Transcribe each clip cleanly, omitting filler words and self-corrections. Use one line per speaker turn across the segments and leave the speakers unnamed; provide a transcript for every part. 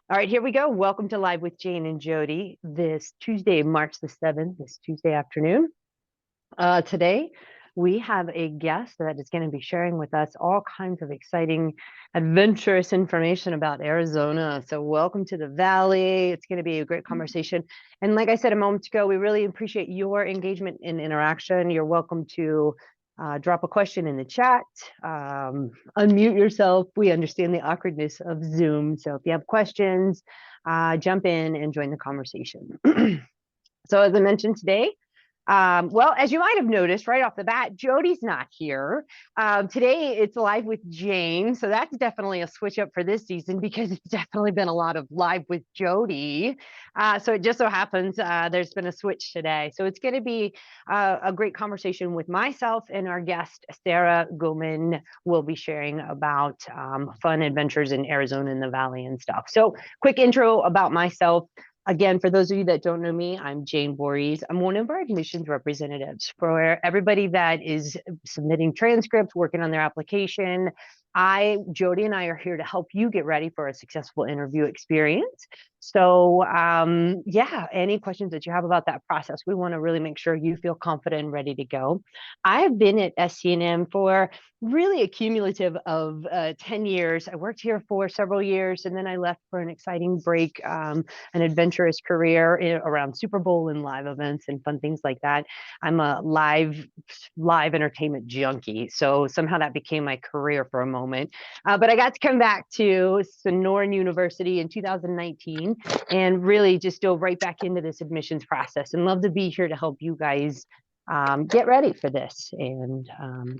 All right, here we go. Welcome to Live with Jane and Jody this Tuesday, March the 7th, this Tuesday afternoon. Today, we have a guest that is going to be sharing with us all kinds of exciting, adventurous information about Arizona. So welcome to the Valley. It's going to be a great conversation. And like I said a moment ago, we really appreciate your engagement and interaction. You're welcome to drop a question in the chat, unmute yourself. We understand the awkwardness of Zoom. So if you have questions, jump in and join the conversation. So as I mentioned today, well, as you might have noticed right off the bat, Jody's not here. Today it's Live with Jane. So that's definitely a switch up for this season because it's definitely been a lot of Live with Jody. So it just so happens there's been a switch today. So it's going to be a great conversation with myself and our guest, Sarah Goman, will be sharing about fun adventures in Arizona and the Valley and stuff. So quick intro about myself. Again, for those of you that don't know me, I'm Jane Voorhees. I'm one of our admissions representatives for everybody that is submitting transcripts, working on their application. Jody and I are here to help you get ready for a successful interview experience. So yeah, any questions that you have about that process, we want to really make sure you feel confident and ready to go. I've been at SCNM for really a cumulative of 10 years. I worked here for several years and then I left for an exciting break, an adventurous career around Super Bowl and live events and fun things like that. I'm a live entertainment junkie. So somehow that became my career for a moment. But I got to come back to Sonoran University in 2019 and really just dove right back into this admissions process and love to be here to help you guys get ready for this and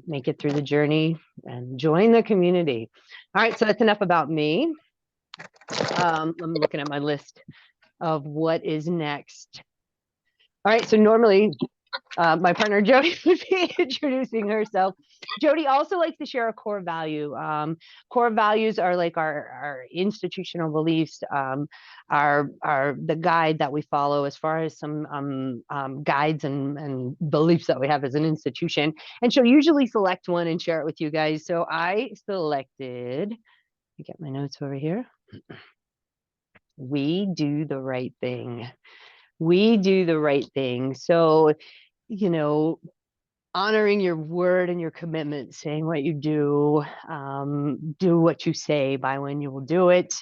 make it through the journey and join the community. All right, so that's enough about me. I'm looking at my list of what is next. All right, so normally my partner Jody would be introducing herself. Jody also likes to share a core value. Core values are like our institutional beliefs, are the guide that we follow as far as some guides and beliefs that we have as an institution. And she'll usually select one and share it with you guys. So I selected, let me get my notes over here. We do the right thing. We do the right thing. So, you know, honoring your word and your commitment, saying what you do what you say by when you will do it,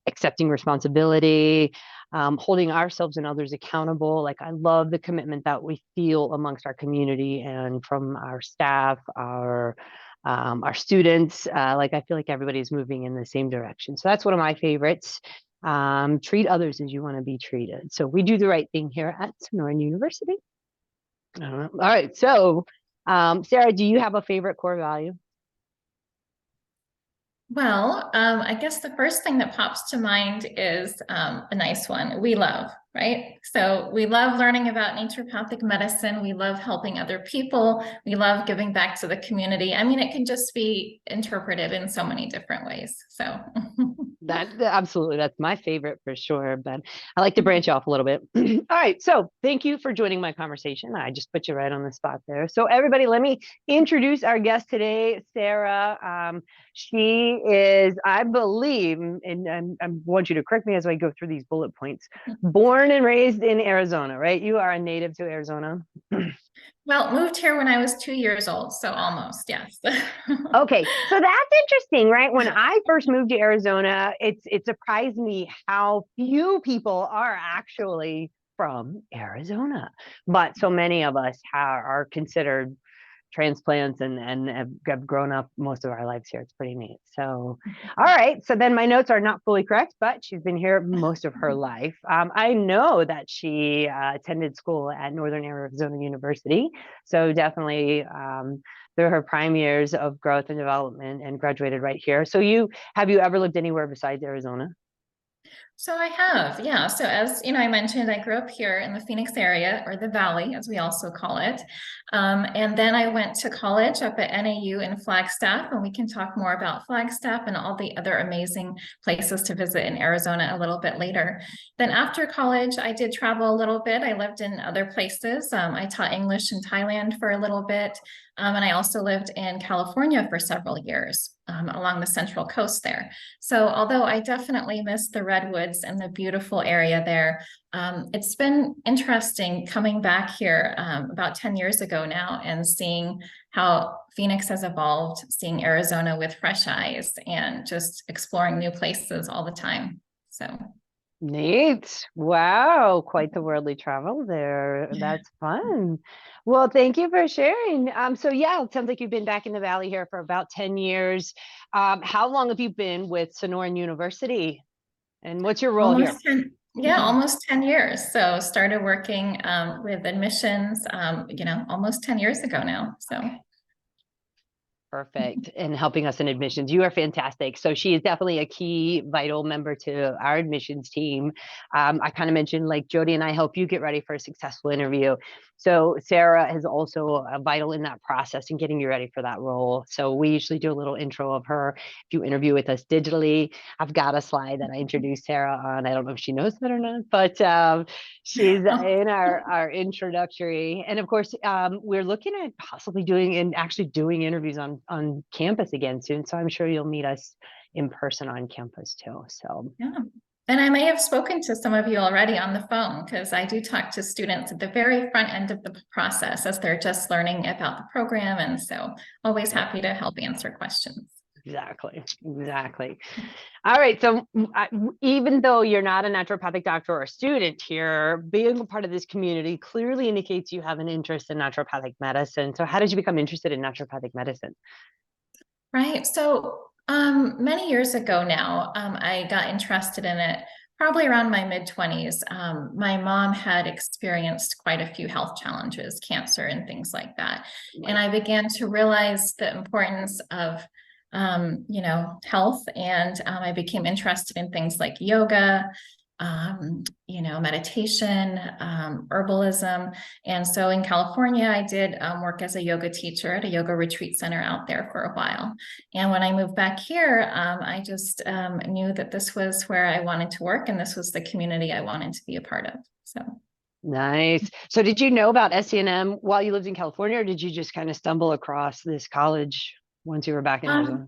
accepting responsibility, holding ourselves and others accountable. Like I love the commitment that we feel amongst our community and from our staff, our students. Like I feel like everybody's moving in the same direction. So that's one of my favorites. Treat others as you want to be treated. So we do the right thing here at Sonoran University. All right. So, Sarah, do you have a favorite core value?
Well, I guess the first thing that pops to mind is a nice one. We love, right? So we love learning about naturopathic medicine. We love helping other people. We love giving back to the community. I mean, it can just be interpreted in so many different ways. So
That absolutely, that's my favorite for sure. But I like to branch off a little bit. All right. So thank you for joining my conversation. I just put you right on the spot there. So everybody, let me introduce our guest today, Sarah. She is, I believe, and I want you to correct me as I go through these bullet points, born and raised in Arizona, right? You are a native to Arizona.
Well, moved here when I was 2 years old, so almost, yes.
Okay, so that's interesting, right? When I first moved to Arizona, it surprised me how few people are actually from Arizona, but so many of us are considered transplants and have grown up most of our lives here. It's pretty neat. So, all right. So then my notes are not fully correct, but she's been here most of her life. I know that she attended school at Northern Arizona University. So definitely through her prime years of growth and development and graduated right here. So have you ever lived anywhere besides Arizona?
So I have, yeah. So as you know, I mentioned I grew up here in the Phoenix area, or the Valley, as we also call it. And then I went to college up at NAU in Flagstaff, and we can talk more about Flagstaff and all the other amazing places to visit in Arizona a little bit later. Then after college, I did travel a little bit. I lived in other places. I taught English in Thailand for a little bit, and I also lived in California for several years. along the central coast there. So although I definitely miss the redwoods and the beautiful area there, it's been interesting coming back here about 10 years ago now and seeing how Phoenix has evolved, seeing Arizona with fresh eyes and just exploring new places all the time. So
Neat. Wow, quite the worldly travel there. That's fun. Well, thank you for sharing. So yeah, it sounds like you've been back in the Valley here for about 10 years. How long have you been with Sonoran University? And what's your role here?
almost 10, yeah, almost 10 years. So started working with admissions, almost 10 years ago now. So
Perfect. And helping us in admissions. You are fantastic. So she is definitely a key, vital member to our admissions team. I kind of mentioned like Jody and I help you get ready for a successful interview. So Sarah is also vital in that process and getting you ready for that role. So we usually do a little intro of her. If you interview with us digitally, I've got a slide that I introduced Sarah on. I don't know if she knows that or not, but she's in our introductory. And of course, we're looking at possibly doing and actually doing interviews on campus again soon. So I'm sure you'll meet us in person on campus too. So
yeah. And I may have spoken to some of you already on the phone because I do talk to students at the very front end of the process as they're just learning about the program. And so always happy to help answer questions.
Exactly. All right. So even though you're not a naturopathic doctor or a student here, being a part of this community clearly indicates you have an interest in naturopathic medicine. So how did you become interested in naturopathic medicine?
Right. So many years ago now, I got interested in it probably around my mid-20s. My mom had experienced quite a few health challenges, cancer and things like that. And I began to realize the importance of health. And I became interested in things like yoga, meditation, herbalism. And so in California, I did work as a yoga teacher at a yoga retreat center out there for a while. And when I moved back here, I just knew that this was where I wanted to work and this was the community I wanted to be a part of. So.
Nice. So did you know about SCNM while you lived in California, or did you just kind of stumble across this college once you were back in Arizona?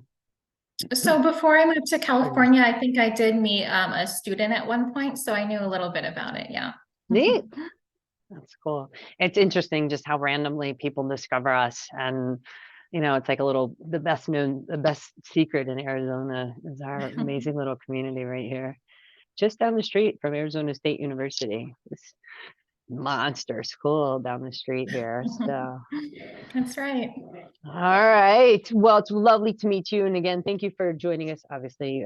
So before I moved to California, I think I did meet a student at one point, so I knew a little bit about it. Yeah.
Neat. That's cool. It's interesting just how randomly people discover us. And, it's like the best secret in Arizona is our amazing little community right here, just down the street from Arizona State University. This monster school down the street here. So
That's right.
all right. Well, it's lovely to meet you. And again, thank you for joining us, obviously.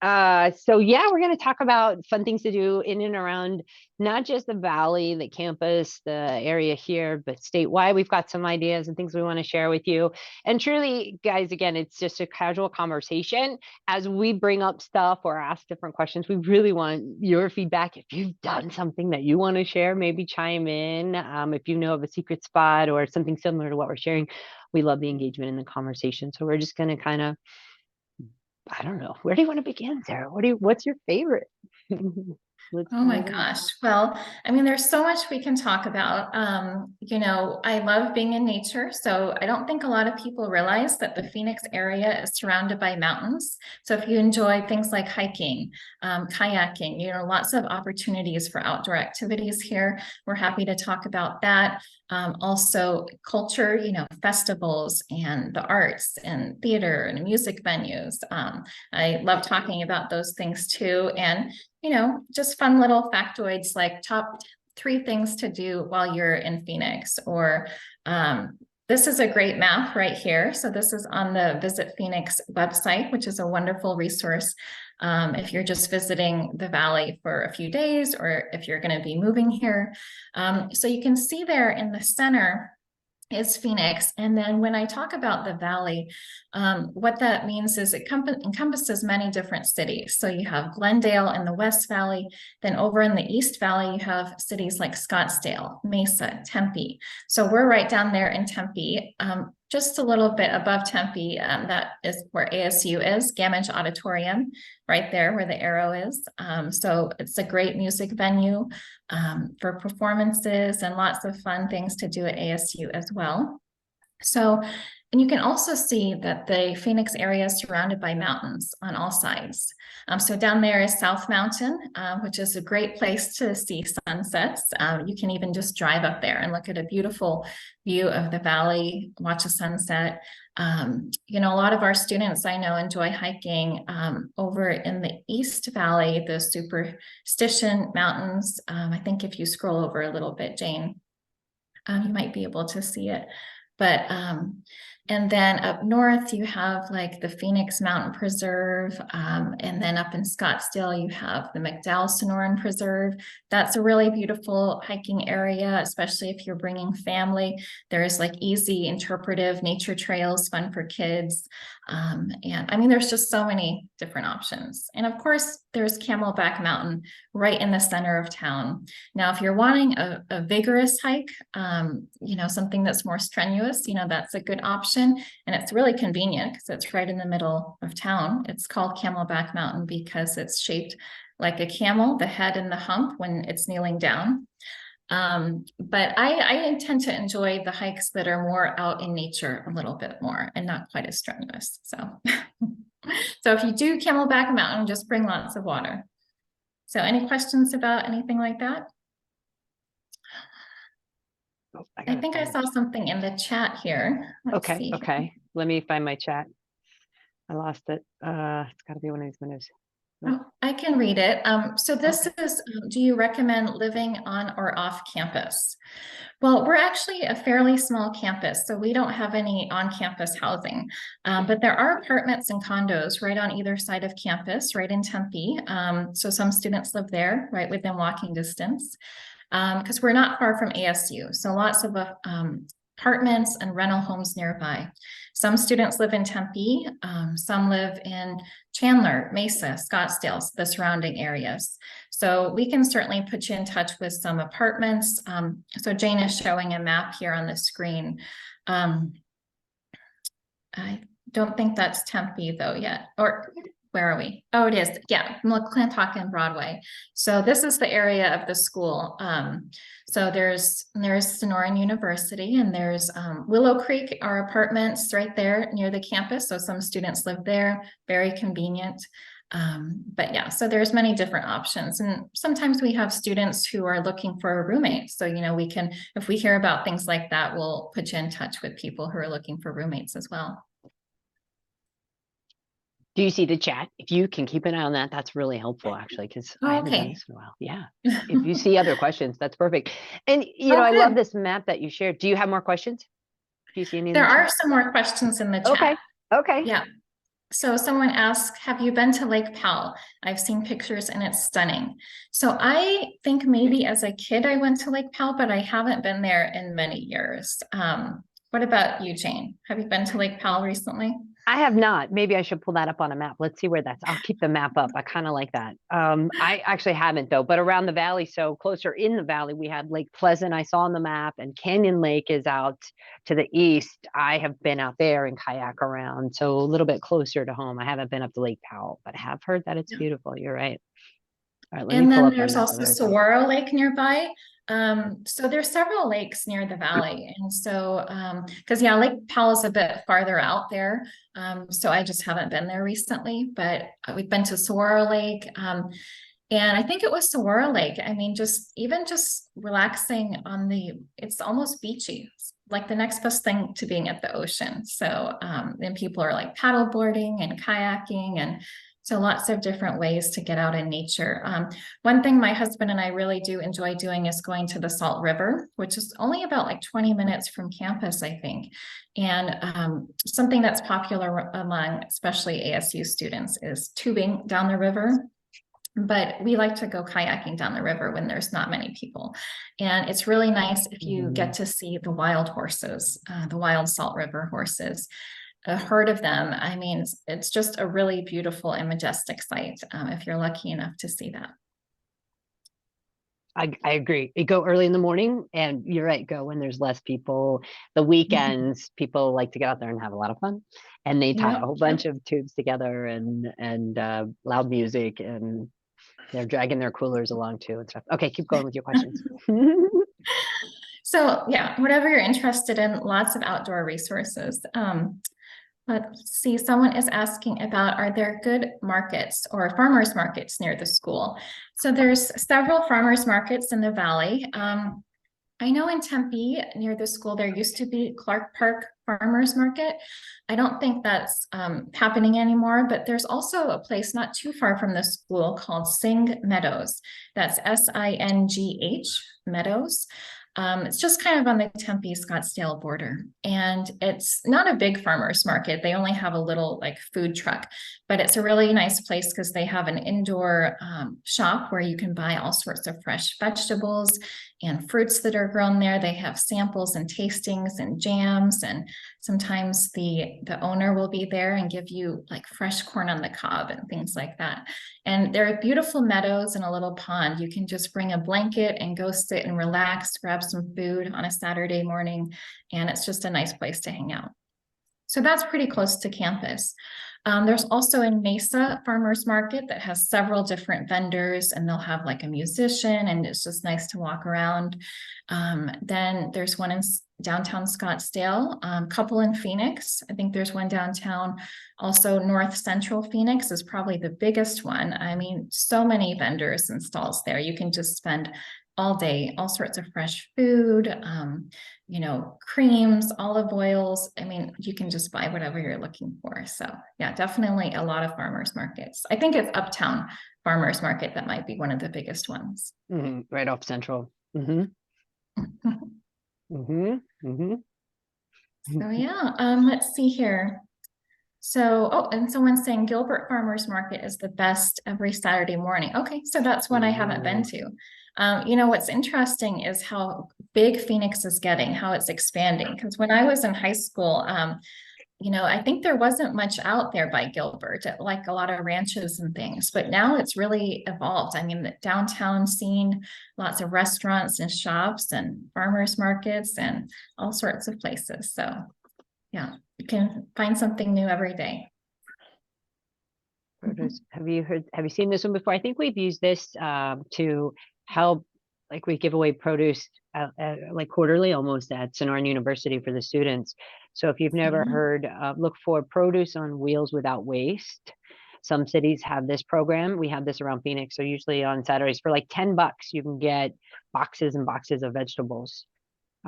So yeah, we're going to talk about fun things to do in and around not just the Valley, the campus, the area here, but statewide. We've got some ideas and things we want to share with you. And truly, guys, again, it's just a casual conversation. As we bring up stuff or ask different questions, we really want your feedback. If you've done something that you want to share, maybe chime in. If you know of a secret spot or something similar to what we're sharing, we love the engagement in the conversation. So we're just going to kind of, I don't know. Where do you want to begin, Sarah? What's your favorite?
Oh my gosh. Well, I mean, there's so much we can talk about. I love being in nature. So I don't think a lot of people realize that the Phoenix area is surrounded by mountains. So if you enjoy things like hiking, kayaking, lots of opportunities for outdoor activities here. We're happy to talk about that. Also culture, festivals and the arts and theater and music venues. I love talking about those things too. And just fun little factoids like top 3 things to do while you're in Phoenix. Or this is a great map right here. So this is on the Visit Phoenix website, which is a wonderful resource if you're just visiting the Valley for a few days or if you're going to be moving here. So you can see there in the center is Phoenix. And then when I talk about the Valley, what that means is it encompasses many different cities. So you have Glendale in the West Valley. Then over in the East Valley, you have cities like Scottsdale, Mesa, Tempe. So we're right down there in Tempe, just a little bit above Tempe. That is where ASU is, Gamage Auditorium, right there where the arrow is. So it's a great music venue for performances and lots of fun things to do at ASU as well. So, and you can also see that the Phoenix area is surrounded by mountains on all sides. So down there is South Mountain, which is a great place to see sunsets. You can even just drive up there and look at a beautiful view of the valley, watch a sunset. You know, a lot of our students I know enjoy hiking over in the East Valley, the Superstition Mountains. I think if you scroll over a little bit, Jane, you might be able to see it. But and then up north you have like the Phoenix Mountain Preserve, and then up in Scottsdale you have the McDowell Sonoran Preserve. That's a really beautiful hiking area, especially if you're bringing family. There's like easy interpretive nature trails, fun for kids. And I mean, there's just so many different options. And of course, there's Camelback Mountain right in the center of town. Now, if you're wanting a vigorous hike, you know, something that's more strenuous, you know, that's a good option. And it's really convenient because it's right in the middle of town. It's called Camelback Mountain because it's shaped like a camel, the head and the hump when it's kneeling down. But I tend to enjoy the hikes that are more out in nature a little bit more and not quite as strenuous. So, so if you do Camelback Mountain, just bring lots of water. So any questions about anything like that?
Oh,
I think I saw something in the chat here. Let's
Okay,
see.
okay. Let me find my chat. I lost it. It's got to be one of these windows.
Oh, I can read it. So this
Okay.
is, do you recommend living on or off campus? Well, we're actually a fairly small campus, so we don't have any on-campus housing, but there are apartments and condos right on either side of campus, right in Tempe. So some students live there, right within walking distance, because we're not far from ASU. So lots of apartments and rental homes nearby. Some students live in Tempe, some live in Chandler, Mesa, Scottsdale, the surrounding areas. So we can certainly put you in touch with some apartments. So Jane is showing a map here on the screen. I don't think that's Tempe though yet, or where are we? Oh, it is. Yeah, McClintock and Broadway. So this is the area of the school. So there's Sonoran University, and there's Willow Creek, our apartments right there near the campus. So some students live there, very convenient. But yeah, so there's many different options. And sometimes we have students who are looking for a roommate. So, you know, we can, if we hear about things like that, we'll put you in touch with people who are looking for roommates as well.
Do you see the chat? If you can keep an eye on that, that's really helpful actually, because I haven't done this in a while. Yeah. If you see other questions, that's perfect. And you know, I love this map that you shared. Do you have more questions? Do you see any?
There are some more questions in the chat.
Okay. Okay.
Yeah. So someone asked, have you been to Lake Powell? I've seen pictures and it's stunning. So I think maybe as a kid I went to Lake Powell, but I haven't been there in many years. What about you, Jane? Have you been to Lake Powell recently?
I have not. Maybe I should pull that up on a map. Let's see where that's. I'll keep the map up. I kind of like that. I actually haven't though, but around the valley, so closer in the valley, we had Lake Pleasant I saw on the map, and Canyon Lake is out to the east. I have been out there and kayak around, so a little bit closer to home. I haven't been up to Lake Powell, but I have heard that it's beautiful. You're right. All right, let me
And
pull
then
up my
there's
map.
also Saguaro Lake nearby. So there's several lakes near the valley. And so, because yeah, Lake Powell is a bit farther out there. So I just haven't been there recently, but we've been to Saguaro Lake. And I think it was Saguaro Lake. I mean, just relaxing on it's almost beachy. It's like the next best thing to being at the ocean. So then people are like paddle boarding and kayaking, and so lots of different ways to get out in nature. One thing my husband and I really do enjoy doing is going to the Salt River, which is only about like 20 minutes from campus, I think. And something that's popular among especially ASU students is tubing down the river. But we like to go kayaking down the river when there's not many people. And it's really nice if you get to see the wild horses, the wild Salt River horses. A herd of them. I mean, it's just a really beautiful and majestic sight if you're lucky enough to see that.
I agree. You go early in the morning, and you're right, go when there's less people. The weekends, people like to get out there and have a lot of fun, and they tie a whole bunch of tubes together and loud music, and they're dragging their coolers along too and stuff. Okay, keep going with your questions.
So yeah, whatever you're interested in, lots of outdoor resources. Let's see, someone is asking about, are there good markets or farmers markets near the school? So there's several farmers markets in the valley. I know in Tempe, near the school, there used to be Clark Park Farmers Market. I don't think that's happening anymore, but there's also a place not too far from the school called Sing Meadows. That's Singh Meadows. It's just kind of on the Tempe-Scottsdale border. And it's not a big farmer's market. They only have a little like food truck, but it's a really nice place because they have an indoor shop where you can buy all sorts of fresh vegetables and fruits that are grown there. They have samples and tastings and jams, and sometimes the owner will be there and give you like fresh corn on the cob and things like that. And there are beautiful meadows and a little pond. You can just bring a blanket and go sit and relax, grab some food on a Saturday morning, and it's just a nice place to hang out. So that's pretty close to campus. There's also a Mesa Farmers Market that has several different vendors, and they'll have like a musician, and it's just nice to walk around. Then there's one in downtown Scottsdale, couple in Phoenix. I think there's one downtown. Also, North Central Phoenix is probably the biggest one. I mean, so many vendors and stalls there. You can just spend all day, all sorts of fresh food, you know, creams, olive oils. I mean, you can just buy whatever you're looking for. So yeah, definitely a lot of farmers markets. I think it's Uptown Farmers Market that might be one of the biggest ones.
Right off Central. So
yeah, let's see here. So, oh, and someone's saying Gilbert Farmers Market is the best every Saturday morning. Okay, so that's one I haven't been to. You know, what's interesting is how big Phoenix is getting, how it's expanding. Because when I was in high school, you know, I think there wasn't much out there by Gilbert, like a lot of ranches and things, but now it's really evolved. I mean, the downtown scene, lots of restaurants and shops and farmers markets and all sorts of places. So yeah, you can find something new every day.
produce. Have you seen this one before? I think we've used this to help, like we give away produce like quarterly almost at Sonoran University for the students. So if you've never heard, look for Produce on Wheels Without Waste. Some cities have this program. We have this around Phoenix. So usually on Saturdays for like $10, you can get boxes and boxes of vegetables.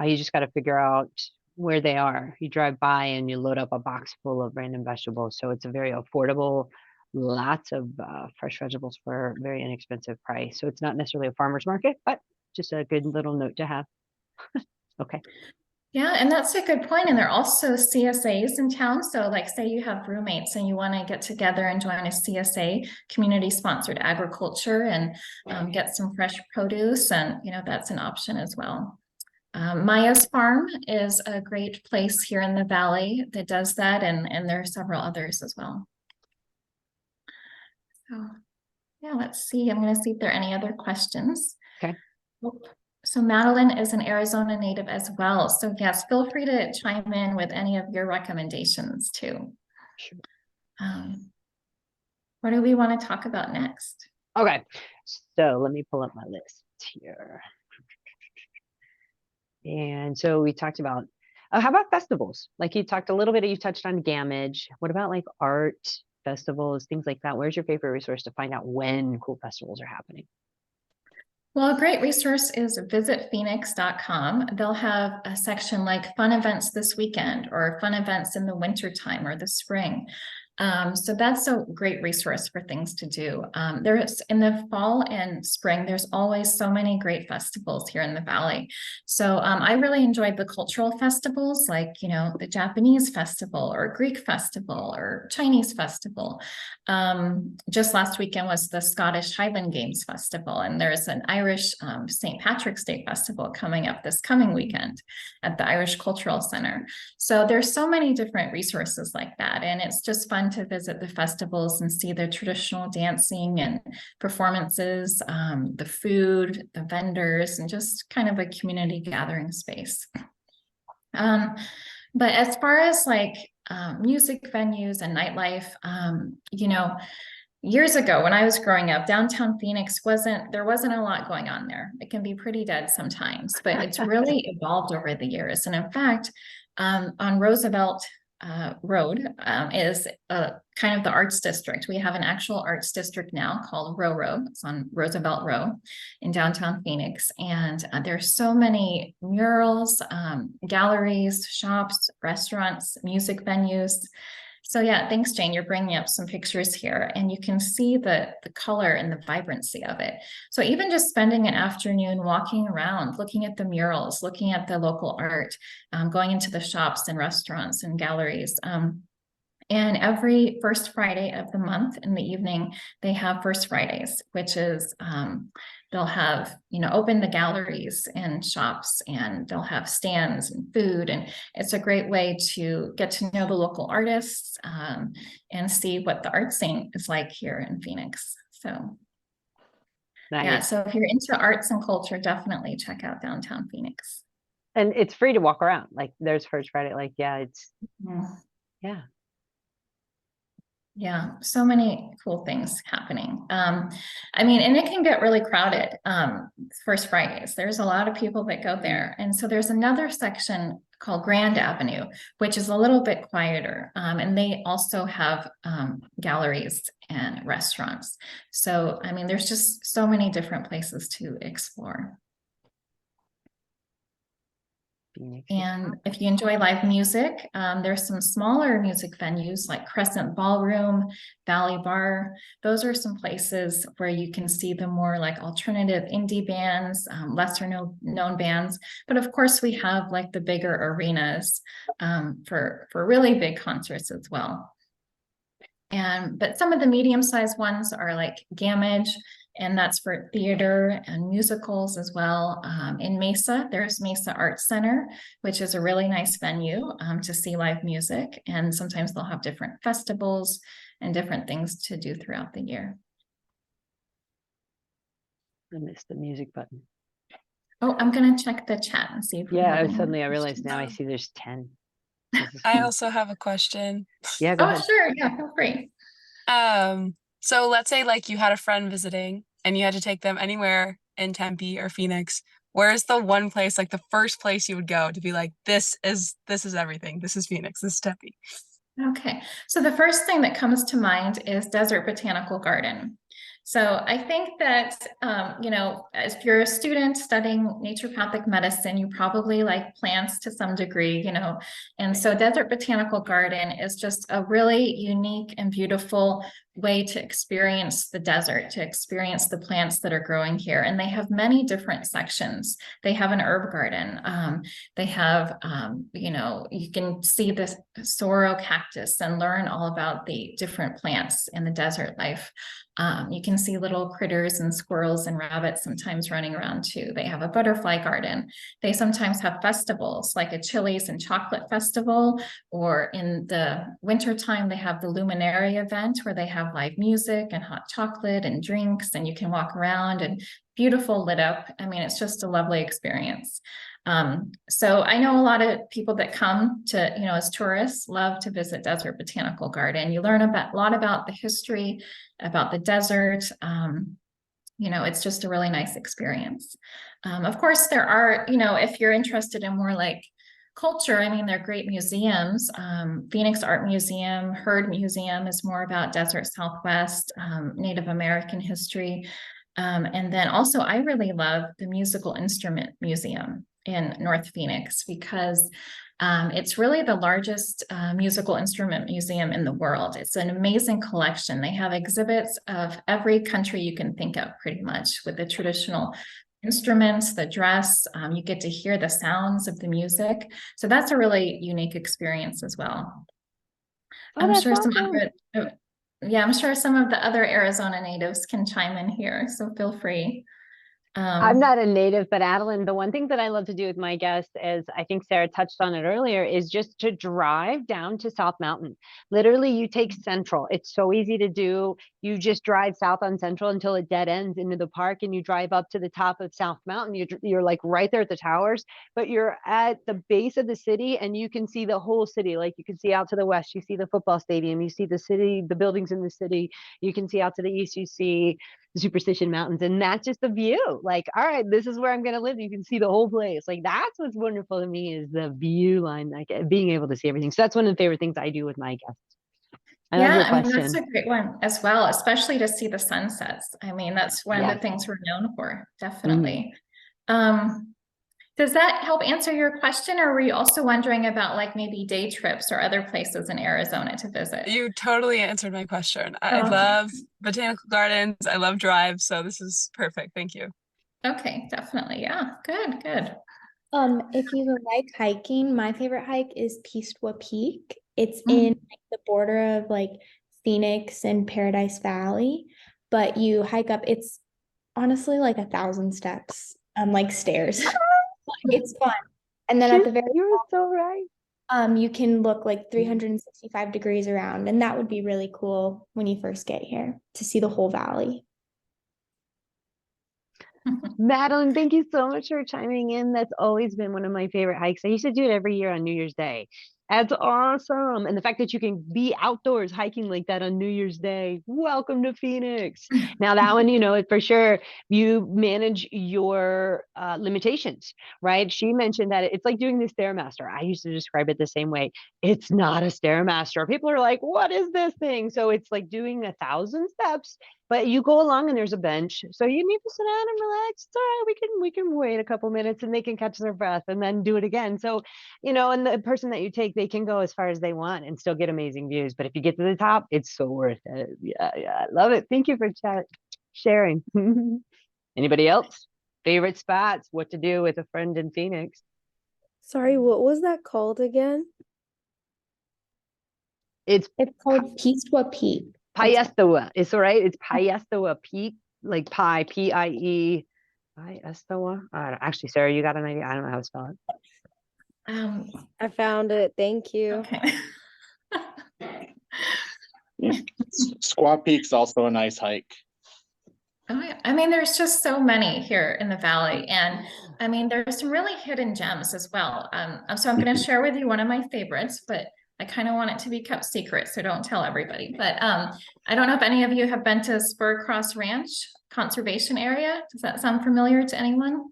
You just got to figure out where they are. You drive by and you load up a box full of random vegetables. So it's a very affordable, lots of fresh vegetables for a very inexpensive price. So it's not necessarily a farmer's market, but just a good little note to have. Okay.
Yeah, and that's a good point. And there are also CSAs in town. So like say you have roommates and you want to get together and join a CSA, community sponsored agriculture, and get some fresh produce. And, you know, that's an option as well. Maya's Farm is a great place here in the valley that does that. And there are several others as well. So yeah, let's see. I'm going to see if there are any other questions.
Okay.
So Madeline is an Arizona native as well. So yes, feel free to chime in with any of your recommendations too.
Sure.
What do we want to talk about next?
Okay. So let me pull up my list here. And so we talked about, how about festivals? Like you talked a little bit, you touched on Gamage. What about like art festivals, things like that? Where's your favorite resource to find out when cool festivals are happening?
Well, a great resource is visitphoenix.com. They'll have a section like fun events this weekend or fun events in the wintertime or the spring. So that's a great resource for things to do. There's in the fall and spring, there's always so many great festivals here in the valley. So I really enjoyed the cultural festivals like, you know, the Japanese festival or Greek festival or Chinese festival. Just last weekend was the Scottish Highland Games Festival, and there's an Irish St. Patrick's Day Festival coming up this coming weekend at the Irish Cultural Center. So there's so many different resources like that, and it's just fun to visit the festivals and see the traditional dancing and performances, the food, the vendors, and just kind of a community gathering space. But as far as like music venues and nightlife, you know, years ago when I was growing up, downtown Phoenix there wasn't a lot going on there. It can be pretty dead sometimes, but it's really evolved over the years. And in fact, on Roosevelt Road is kind of the arts district. We have an actual arts district now called Row. It's on Roosevelt Row in downtown Phoenix. And there's so many murals, galleries, shops, restaurants, music venues. So yeah, thanks, Jane. You're bringing up some pictures here, and you can see the color and the vibrancy of it. So even just spending an afternoon walking around, looking at the murals, looking at the local art, going into the shops and restaurants and galleries. And every first Friday of the month in the evening, they have First Fridays, which is they'll have, open the galleries and shops, and they'll have stands and food. And it's a great way to get to know the local artists and see what the art scene is like here in Phoenix. So
Nice.
yeah, so if you're into arts and culture, definitely check out downtown Phoenix.
And it's free to walk around. Like there's First Friday. Like, yeah, it's, yeah.
Yeah, so many cool things happening. And it can get really crowded First Fridays. There's a lot of people that go there. And so there's another section called Grand Avenue, which is a little bit quieter. And they also have galleries and restaurants. So, there's just so many different places to explore. And if you enjoy live music, there's some smaller music venues like Crescent Ballroom, Valley Bar. Those are some places where you can see the more like alternative indie bands, lesser known bands. But of course, we have like the bigger arenas for really big concerts as well. But some of the medium-sized ones are like Gamage, and that's for theater and musicals as well. In Mesa, there's Mesa Arts Center, which is a really nice venue to see live music. And sometimes they'll have different festivals and different things to do throughout the year.
I missed the music button.
Oh, I'm going to check the chat and see if we have any
suddenly I realized now I see there's 10.
I also have a question.
Yeah, go ahead.
Sure. Yeah, feel free.
So let's say like you had a friend visiting and you had to take them anywhere in Tempe or Phoenix. Where's the one place, like the first place you would go to be like, this is everything. This is Phoenix, this is Tempe.
Okay, so the first thing that comes to mind is Desert Botanical Garden. So I think that, if you're a student studying naturopathic medicine, you probably like plants to some degree, and so Desert Botanical Garden is just a really unique and beautiful way to experience the desert, to experience the plants that are growing here. And they have many different sections. They have an herb garden. They have, you can see the sorrel cactus and learn all about the different plants in the desert life. You can see little critters and squirrels and rabbits sometimes running around too. They have a butterfly garden. They sometimes have festivals like a chilies and chocolate festival, or in the wintertime, they have the Luminary event where they have live music and hot chocolate and drinks, and you can walk around and beautiful lit up. It's just a lovely experience. So I know a lot of people that come to, as tourists, love to visit Desert Botanical Garden. You learn a lot about the history, about the desert. It's just a really nice experience. Of course, there are, if you're interested in more like culture, they're great museums. Phoenix Art Museum, Heard Museum is more about desert Southwest, Native American history. And then also I really love the Musical Instrument Museum in North Phoenix, because it's really the largest musical instrument museum in the world. It's an amazing collection. They have exhibits of every country you can think of pretty much, with the traditional instruments, the dress. You get to hear the sounds of the music. So that's a really unique experience as well. I'm sure some of the other Arizona natives can chime in here, so feel free.
I'm not a native, but Adeline, the one thing that I love to do with my guests, as I think Sarah touched on it earlier, is just to drive down to South Mountain. Literally, you take Central. It's so easy to do. You just drive south on Central until it dead ends into the park, and you drive up to the top of South Mountain. You're like right there at the towers, but you're at the base of the city, and you can see the whole city. Like you can see out to the west, you see the football stadium, you see the city, the buildings in the city. You can see out to the east, you see Superstition Mountains, and that's just the view. Like, all right, this is where I'm gonna live. You can see the whole place. Like, that's what's wonderful to me is the view line, like being able to see everything. So that's one of the favorite things I do with my guests. I love your
Yeah, I mean, that's
question.
a great one as well, especially to see the sunsets. I mean, that's one of
Yes.
the things we're known for, definitely. Does that help answer your question, or were you also wondering about like maybe day trips or other places in Arizona to visit?
You totally answered my question. I
Okay.
love botanical gardens. I love drives, so this is perfect. Thank you.
Okay, definitely. Yeah, good, good.
If you like hiking, my favorite hike is Squaw Peak. It's
Mm.
in like, the border of like Phoenix and Paradise Valley, but you hike up. It's honestly like 1,000 steps, like stairs. It's fun. And then at the very
You're so right.
you can look like 365 degrees around, and that would be really cool when you first get here to see the whole valley.
Madeline, thank you so much for chiming in. That's always been one of my favorite hikes. I used to do it every year on New Year's Day. That's awesome. And the fact that you can be outdoors hiking like that on New Year's Day. Welcome to Phoenix. Now that one, you know, for sure, you manage your limitations, right? She mentioned that it's like doing the Stairmaster. I used to describe it the same way. It's not a Stairmaster. People are like, what is this thing? So it's like doing 1,000 steps, but you go along and there's a bench. So you need to sit down and relax. It's all right. We can wait a couple minutes and they can catch their breath and then do it again. So, you know, and the person that you take, they can go as far as they want and still get amazing views. But if you get to the top, it's so worth it. Yeah, I love it. Thank you for sharing. Anybody else? Favorite spots? What to do with a friend in Phoenix?
Sorry, what was that called again?
It's
called Squaw Peak.
Piestoa. It's all right. It's Piestoa Peak, like pie, P-I-E, Piestoa. Actually, Sarah, you got an idea? I don't know how to spell it.
I found it. Thank you.
Okay.
Squaw Peak's also a nice hike.
Oh, yeah. I mean, there's just so many here in the valley, and I mean, there's some really hidden gems as well. So I'm going to share with you one of my favorites, but I kind of want it to be kept secret, so don't tell everybody. But I don't know if any of you have been to Spur Cross Ranch Conservation Area. Does that sound familiar to anyone?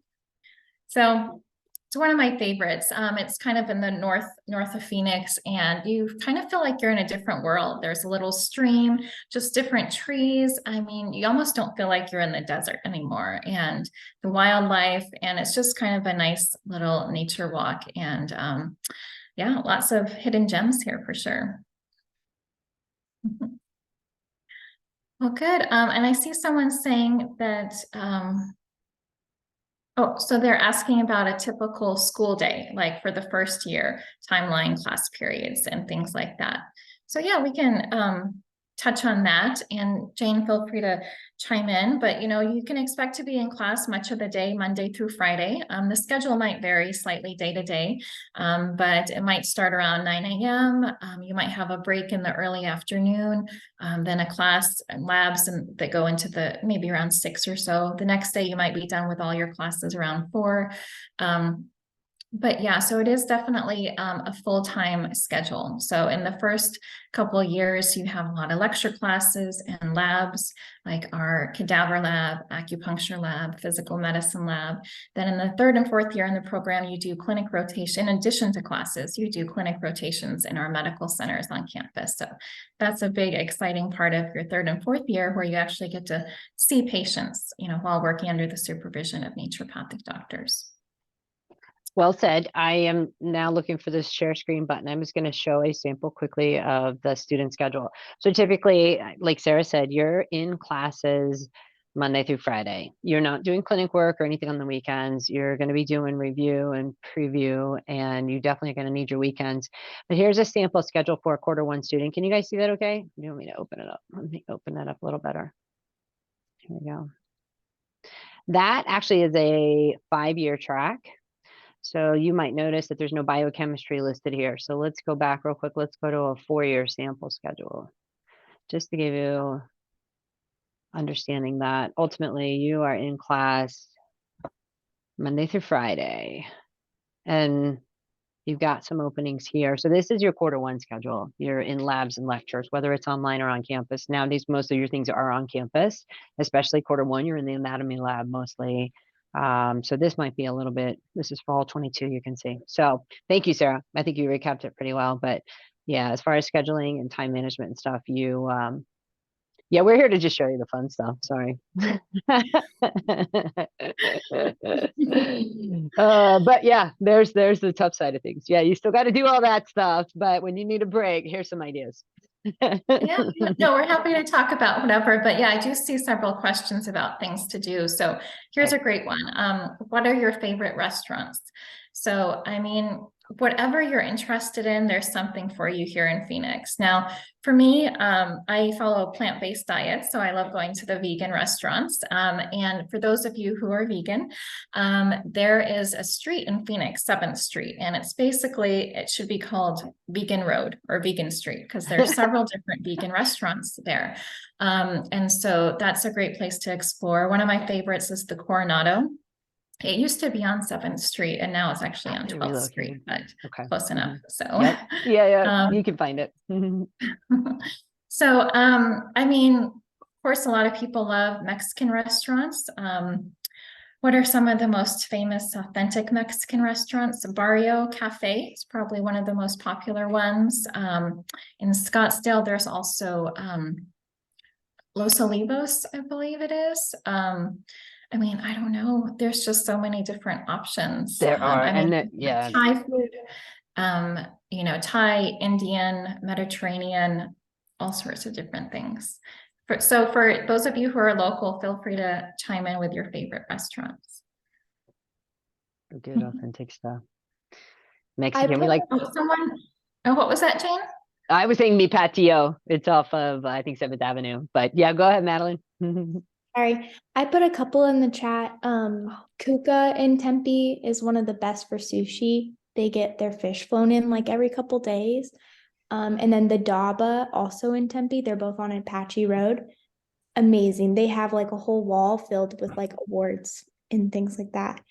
So it's one of my favorites. It's kind of in the north of Phoenix, and you kind of feel like you're in a different world. There's a little stream, just different trees. I mean, you almost don't feel like you're in the desert anymore, and the wildlife, and it's just kind of a nice little nature walk. And yeah, lots of hidden gems here for sure. Well, good. And I see someone saying that oh, so they're asking about a typical school day, like for the first year, timeline, class periods, and things like that. So yeah, we can touch on that. And Jane, feel free to chime in, but you know, you can expect to be in class much of the day, Monday through Friday. The schedule might vary slightly day to day, but it might start around 9 a.m. You might have a break in the early afternoon, then a class and labs that go into the maybe around 6 or so. The next day you might be done with all your classes around 4. But yeah, so it is definitely a full-time schedule. So in the first couple of years, you have a lot of lecture classes and labs, like our cadaver lab, acupuncture lab, physical medicine lab. Then in the 3rd and 4th year in the program, you do clinic rotation. In addition to classes, you do clinic rotations in our medical centers on campus. So that's a big, exciting part of your 3rd and 4th year where you actually get to see patients, you know, while working under the supervision of naturopathic doctors.
Well said. I am now looking for this share screen button. I'm just going to show a sample quickly of the student schedule. So typically, like Sarah said, you're in classes Monday through Friday. You're not doing clinic work or anything on the weekends. You're going to be doing review and preview, and you definitely are going to need your weekends. But here's a sample schedule for a quarter 1 student. Can you guys see that okay? You want me to open it up? Let me open that up a little better. Here we go. That actually is a 5-year track. So you might notice that there's no biochemistry listed here. So let's go back real quick. Let's go to a 4-year sample schedule, just to give you understanding that ultimately you are in class Monday through Friday, and you've got some openings here. So this is your Q1 schedule. You're in labs and lectures, whether it's online or on campus. Nowadays, most of your things are on campus, especially Q1, you're in the anatomy lab mostly. So this might be a little bit, this is fall 22, you can see. So thank you, Sarah. I think you recapped it pretty well, but yeah, as far as scheduling and time management and stuff, you, yeah, we're here to just show you the fun stuff. Sorry. But yeah, there's the tough side of things. Yeah, you still got to do all that stuff, but when you need a break, here's some ideas.
Yeah, no, we're happy to talk about whatever, but yeah, I do see several questions about things to do. So here's a great one. What are your favorite restaurants? So, I mean, whatever you're interested in, there's something for you here in Phoenix. Now, for me, I follow a plant-based diet, so I love going to the vegan restaurants. And for those of you who are vegan, there is a street in Phoenix, 7th Street, and it's basically, it should be called Vegan Road or Vegan Street, because there's several different vegan restaurants there. And so that's a great place to explore. One of my favorites is the Coronado. It used to be on 7th Street and now it's actually on 12th Street, but close enough. So
yep. Yeah, you can find it.
So, I mean, of course, a lot of people love Mexican restaurants. What are some of the most famous authentic Mexican restaurants? Barrio Cafe is probably one of the most popular ones. In Scottsdale, there's also Los Olivos, I believe it is. I mean, I don't know. There's just so many different options.
There are,
I mean,
and yeah,
Thai food, you know, Thai, Indian, Mediterranean, all sorts of different things. So for those of you who are local, feel free to chime in with your favorite restaurants.
Good authentic stuff. Mexican, we like.
Someone. Oh, what was that, Jane?
I was saying Mi Patio. It's off of I think 7th Avenue, but yeah, go ahead, Madeline.
Sorry, I put a couple in the chat. Kuka in Tempe is one of the best for sushi. They get their fish flown in like every couple days. And then the Daba also in Tempe, they're both on Apache Road. Amazing. They have like a whole wall filled with like awards and things like that.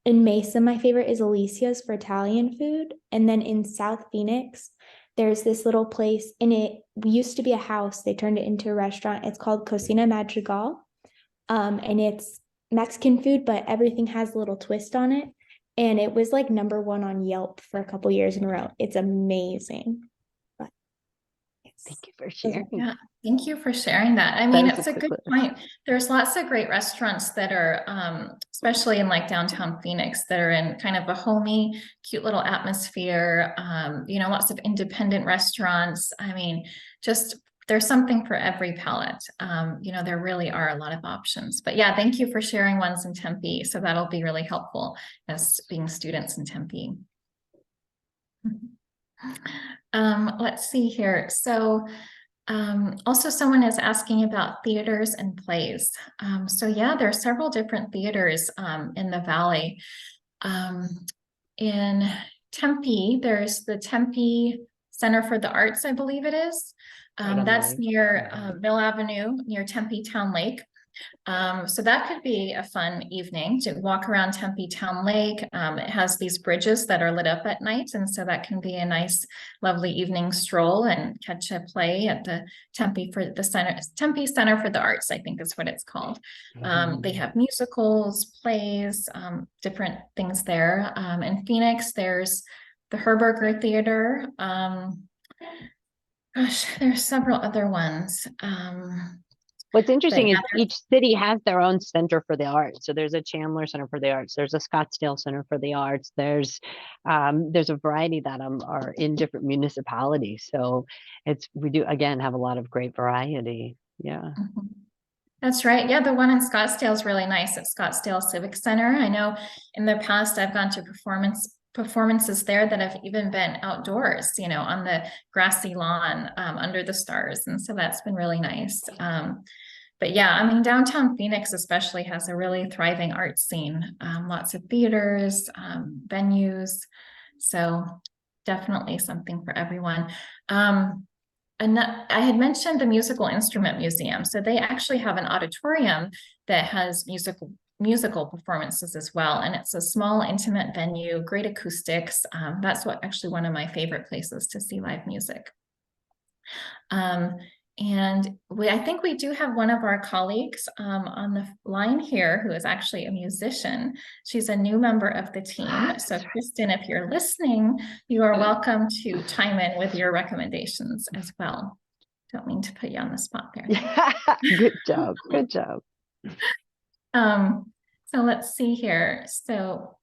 In Mesa, my favorite is Alicia's for Italian food. And then in South Phoenix, there's this little place, and it used to be a house. They turned it into a restaurant. It's called Cocina Madrigal. And it's Mexican food, but everything has a little twist on it. And it was like #1 on Yelp for a couple years in a row. It's amazing. But
thank you for sharing.
Yeah, thank you for sharing that. I mean, it's a good point. There's lots of great restaurants that are, especially in like downtown Phoenix, that are in kind of a homey, cute little atmosphere. You know, lots of independent restaurants. I mean, just there's something for every palate. You know, there really are a lot of options. But yeah, thank you for sharing ones in Tempe. So that'll be really helpful as being students in Tempe. Let's see here. So also someone is asking about theaters and plays. So yeah, there are several different theaters in the Valley. In Tempe, there's the Tempe Center for the Arts, I believe it is. That's near Mill Avenue, near Tempe Town Lake. So that could be a fun evening to walk around Tempe Town Lake. It has these bridges that are lit up at night, and so that can be a nice, lovely evening stroll and catch a play at the Tempe Center for the Arts, I think is what it's called. They have musicals, plays, different things there. In Phoenix, there's the Herberger Theater. Gosh, there's several other ones.
What's interesting is each city has their own center for the arts. So there's a Chandler Center for the Arts. There's a Scottsdale Center for the Arts. There's a variety that are in different municipalities. So we do again have a lot of great variety. Yeah.
That's right. Yeah, the one in Scottsdale is really nice at Scottsdale Civic Center. I know in the past I've gone to performances there that have even been outdoors, you know, on the grassy lawn under the stars. And so that's been really nice. but yeah, I mean, downtown Phoenix especially has a really thriving art scene, lots of theaters, venues. So definitely something for everyone. And I had mentioned the Musical Instrument Museum. So they actually have an auditorium that has musical performances as well. And it's a small, intimate venue, great acoustics. That's actually one of my favorite places to see live music. And I think we do have one of our colleagues on the line here who is actually a musician. She's a new member of the team. So Kristen, if you're listening, you are welcome to chime in with your recommendations as well. Don't mean to put you on the spot there.
Good job. Good job.
So let's see here. So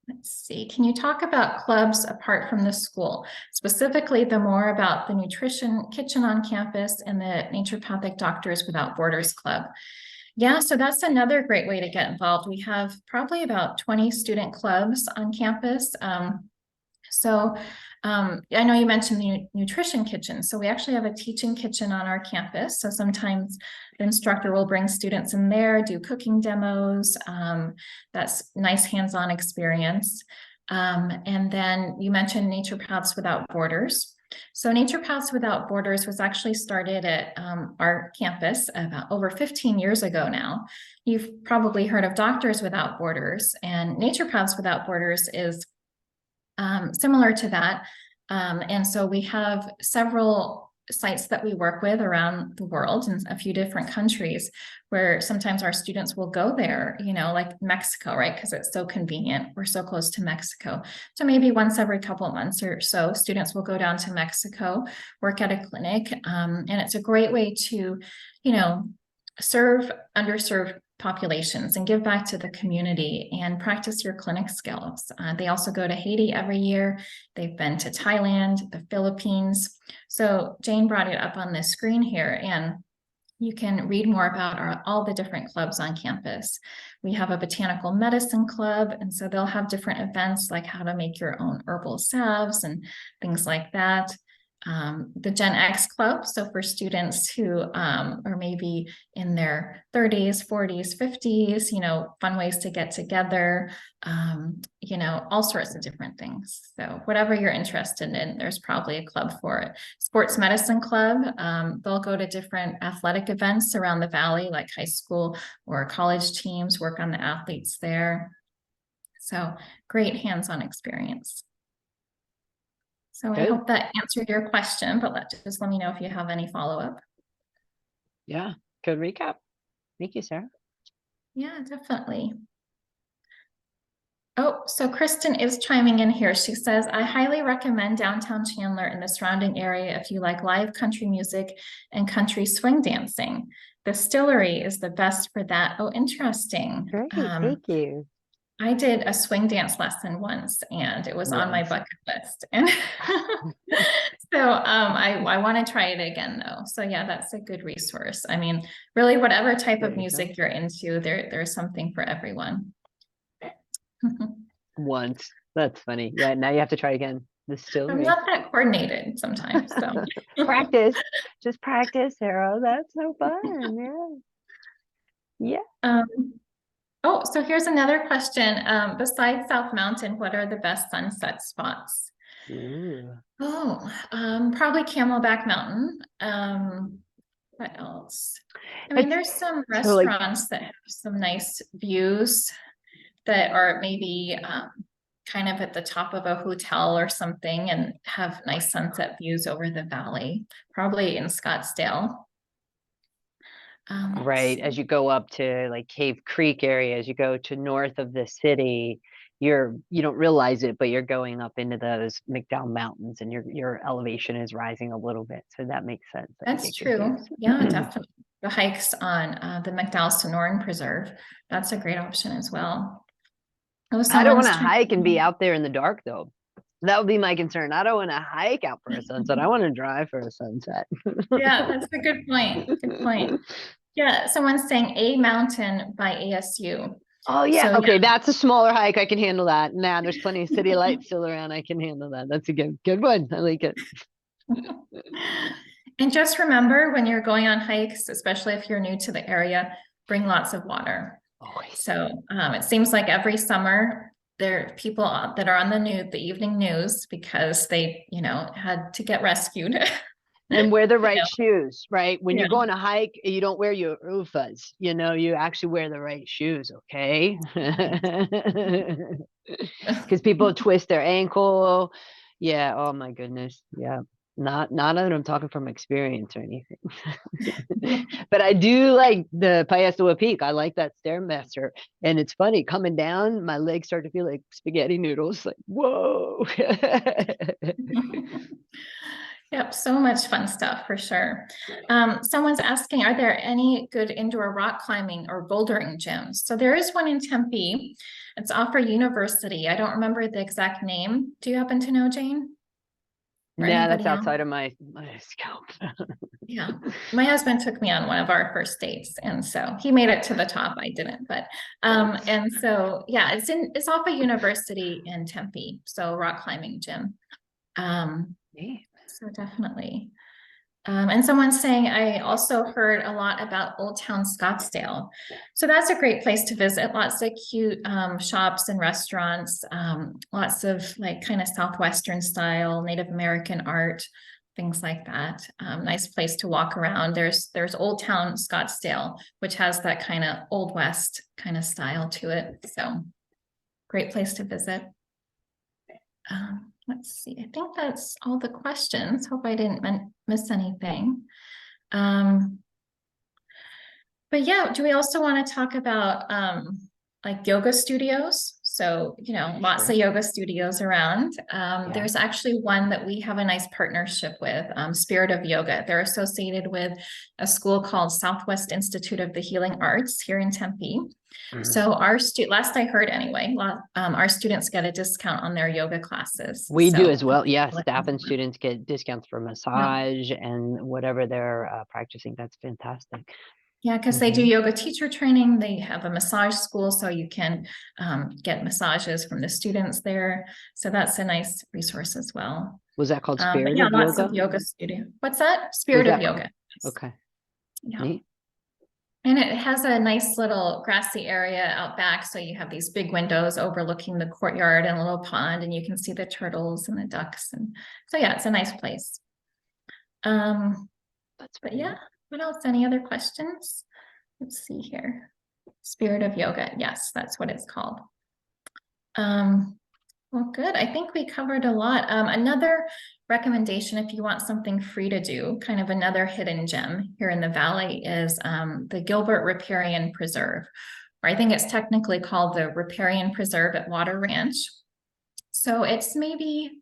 let's see, can you talk about clubs apart from the school? Specifically, the more about the nutrition kitchen on campus and the Naturopathic Doctors Without Borders Club. Yeah, so that's another great way to get involved. We have probably about 20 student clubs on campus. I know you mentioned the nutrition kitchen. So we actually have a teaching kitchen on our campus. So sometimes the instructor will bring students in there, do cooking demos. That's nice hands-on experience. And then you mentioned Naturopaths Without Borders. So Naturopaths Without Borders was actually started at our campus about over 15 years ago now. You've probably heard of Doctors Without Borders, and Naturopaths Without Borders is similar to that. And so we have several sites that we work with around the world in a few different countries where sometimes our students will go there, you know, like Mexico, right? Because it's so convenient. We're so close to Mexico. So maybe once every couple of months or so, students will go down to Mexico, work at a clinic. And it's a great way to, you know, serve underserved populations and give back to the community and practice your clinic skills. They also go to Haiti every year. They've been to Thailand, the Philippines. So Jane brought it up on the screen here, and you can read more about all the different clubs on campus. We have a botanical medicine club, and so they'll have different events like how to make your own herbal salves and things like that. The Gen X Club, so for students who are maybe in their 30s, 40s, 50s, you know, fun ways to get together, you know, all sorts of different things. So whatever you're interested in, there's probably a club for it. Sports Medicine Club, they'll go to different athletic events around the valley, like high school or college teams, work on the athletes there. So great hands-on experience. So I hope that answered your question, but just let me know if you have any follow-up.
Yeah, good recap. Thank you, Sarah.
Yeah, definitely. Oh, so Kristen is chiming in here. She says, I highly recommend downtown Chandler and the surrounding area if you like live country music and country swing dancing. The Distillery is the best for that. Oh, interesting.
Great, thank you.
I did a swing dance lesson once, and it was on my bucket list. And so I want to try it again, though. So yeah, that's a good resource. I mean, really, whatever type of music you're into, there's something for everyone.
Once. That's funny. Yeah, now you have to try again. The Distillery.
I'm not that coordinated sometimes. So
practice. Just practice, Sarah. That's so fun. Yeah. Yeah.
Oh, so here's another question. Besides South Mountain, what are the best sunset spots?
Ooh.
Oh, probably Camelback Mountain. What else? I mean, there's some restaurants that have some nice views that are maybe kind of at the top of a hotel or something and have nice sunset views over the valley, probably in Scottsdale.
Right, as you go up to like Cave Creek area, as you go to north of the city, you don't realize it, but you're going up into those McDowell Mountains, and your elevation is rising a little bit, so that makes sense.
That's true. Yeah, definitely. The hikes on the McDowell Sonoran Preserve, that's a great option as well.
I don't want to hike and be out there in the dark, though. That would be my concern. I don't want to hike out for a sunset. I want to drive for a sunset.
Yeah, that's a good point. Good point. Yeah, someone's saying A Mountain by ASU.
Oh yeah, so, okay, that's a smaller hike. I can handle that. Nah, there's plenty of city lights still around. I can handle that. That's a good one. I like it.
And just remember when you're going on hikes, especially if you're new to the area, bring lots of water.
Always.
So it seems like every summer there are people that are on the evening news because they, had to get rescued.
And wear the right
Yeah.
shoes, right? When
Yeah.
you go on a hike, you don't wear your UFAs, you actually wear the right shoes, okay? Because people twist their ankle. Yeah, oh my goodness. Yeah. Not that I'm talking from experience or anything. But I do like the Squaw Peak. I like that Stairmaster. And it's funny, coming down, my legs start to feel like spaghetti noodles. Like, whoa.
Yep, so much fun stuff for sure. Someone's asking, are there any good indoor rock climbing or bouldering gyms? So there is one in Tempe. It's off our university. I don't remember the exact name. Do you happen to know, Jane? Or
Yeah, that's
anybody else?
outside of my scope.
Yeah, my husband took me on one of our first dates, and so he made it to the top. I didn't, but and so yeah, it's off a university in Tempe, so rock climbing gym. So definitely. And someone's saying, I also heard a lot about Old Town Scottsdale. So that's a great place to visit. Lots of cute shops and restaurants, lots of like kind of Southwestern style, Native American art, things like that. Nice place to walk around. There's Old Town Scottsdale, which has that kind of Old West kind of style to it. So great place to visit. Let's see, I think that's all the questions. Hope I didn't miss anything. But yeah, do we also want to talk about like yoga studios? So, lots of yoga studios around. There's actually one that we have a nice partnership with, Spirit of Yoga. They're associated with a school called Southwest Institute of the Healing Arts here in Tempe. So last I heard anyway, our students get a discount on their yoga classes.
We do
So-
as well. Yeah, staff and students get discounts for massage and whatever they're practicing. That's fantastic.
Yeah, because they do yoga teacher training. They have a massage school, so you can get massages from the students there. So that's a nice resource as well.
Was that called
But
Spirit
yeah,
of
lots
Yoga?
of yoga studio. What's that? Spirit of
that
Yoga.
Okay.
Yeah.
Neat.
And it has a nice little grassy area out back. So you have these big windows overlooking the courtyard and a little pond, and you can see the turtles and the ducks. And so yeah, it's a nice place. But yeah, what else? Any other questions? Let's see here. Spirit of Yoga. Yes, that's what it's called. Well, good. I think we covered a lot. Another recommendation, if you want something free to do, kind of another hidden gem here in the Valley, is the Gilbert Riparian Preserve, or I think it's technically called the Riparian Preserve at Water Ranch. So it's maybe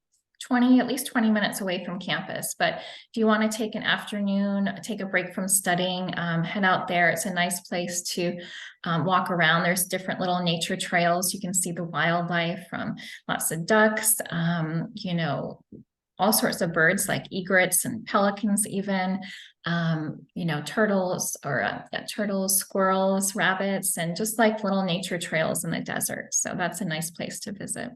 at least 20 minutes away from campus. But if you want to take an afternoon, take a break from studying, head out there. It's a nice place to walk around. There's different little nature trails. You can see the wildlife from lots of ducks, all sorts of birds like egrets and pelicans even, turtles, squirrels, rabbits, and just like little nature trails in the desert. So that's a nice place to visit.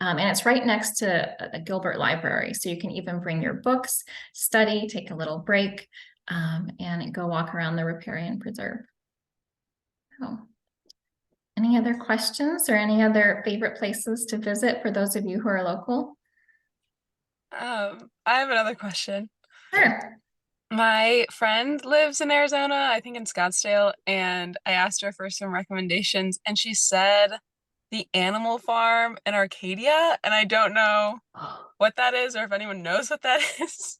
And it's right next to the Gilbert Library. So you can even bring your books, study, take a little break, and go walk around the Riparian Preserve. So, any other questions or any other favorite places to visit for those of you who are local?
I have another question.
Sure.
My friend lives in Arizona, I think in Scottsdale, and I asked her for some recommendations, and she said the Animal Farm in Arcadia, and I don't know what that is or if anyone knows what that is,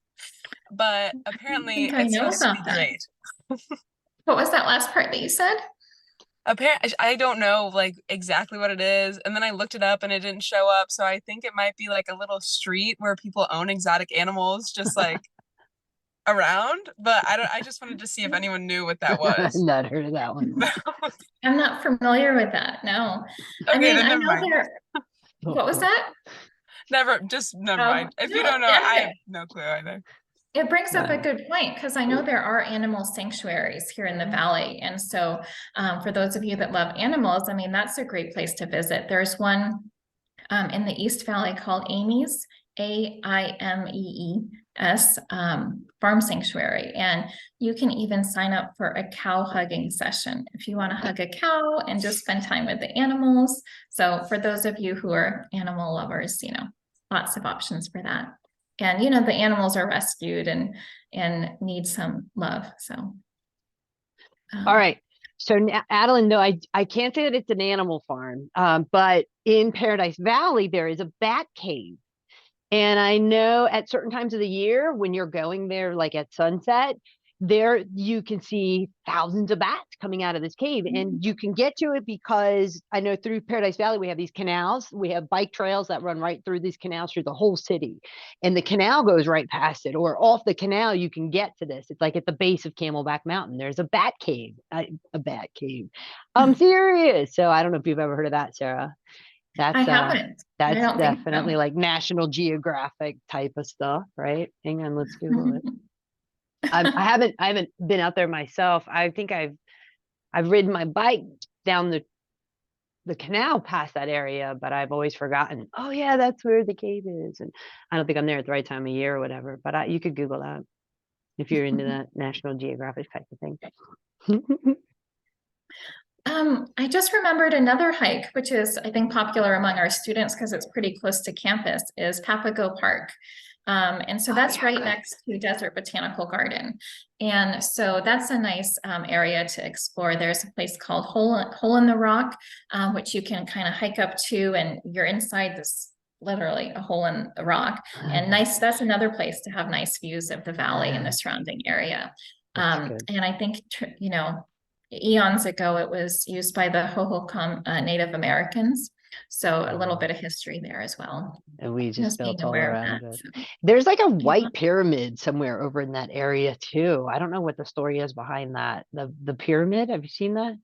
but apparently it's supposed to be great.
What was that last part that you said?
Apparently, I don't know like exactly what it is, and then I looked it up and it didn't show up, so I think it might be like a little street where people own exotic animals just like around, but I just wanted to see if anyone knew what that was.
Not heard of that one.
I'm not familiar with that. No.
Okay,
I
then
know there. What was that?
Never mind. If you don't know, I have no clue either.
It brings up a good point, because I know there are animal sanctuaries here in the Valley. And so for those of you that love animals, I mean, that's a great place to visit. There's one in the East Valley called Amy's, AIMEE, farm sanctuary. And you can even sign up for a cow hugging session if you want to hug a cow and just spend time with the animals. So for those of you who are animal lovers, you know, lots of options for that. And, you know, the animals are rescued and need some love. So.
All right. So Adeline, no, I can't say that it's an animal farm, but in Paradise Valley, there is a bat cave. And I know at certain times of the year when you're going there, like at sunset, there you can see thousands of bats coming out of this cave. And you can get to it because I know through Paradise Valley, we have these canals. We have bike trails that run right through these canals through the whole city. And the canal goes right past it, or off the canal, you can get to this. It's like at the base of Camelback Mountain. There's a bat cave, a bat cave. I'm serious. So I don't know if you've ever heard of that, Sarah.
I haven't.
That's definitely like National Geographic type of stuff, right? Hang on, let's Google it. I haven't been out there myself. I think I've ridden my bike down the canal past that area, but I've always forgotten. Oh yeah, that's where the cave is, and I don't think I'm there at the right time of year or whatever. But you could Google that if you're into that National Geographic type of thing.
I just remembered another hike, which is, I think, popular among our students because it's pretty close to campus, is Papago Park. And so that's right next to Desert Botanical Garden. And so that's a nice area to explore. There's a place called Hole in the Rock, which you can kind of hike up to, and you're inside this, literally a hole in the rock. And that's another place to have nice views of the valley and the surrounding area. And I think, you know, eons ago, it was used by the Hohokam Native Americans. So a little bit of history there as well.
And we just built all around it. So. There's like a white pyramid somewhere over in that area too. I don't know what the story is behind that. The pyramid, have you seen that?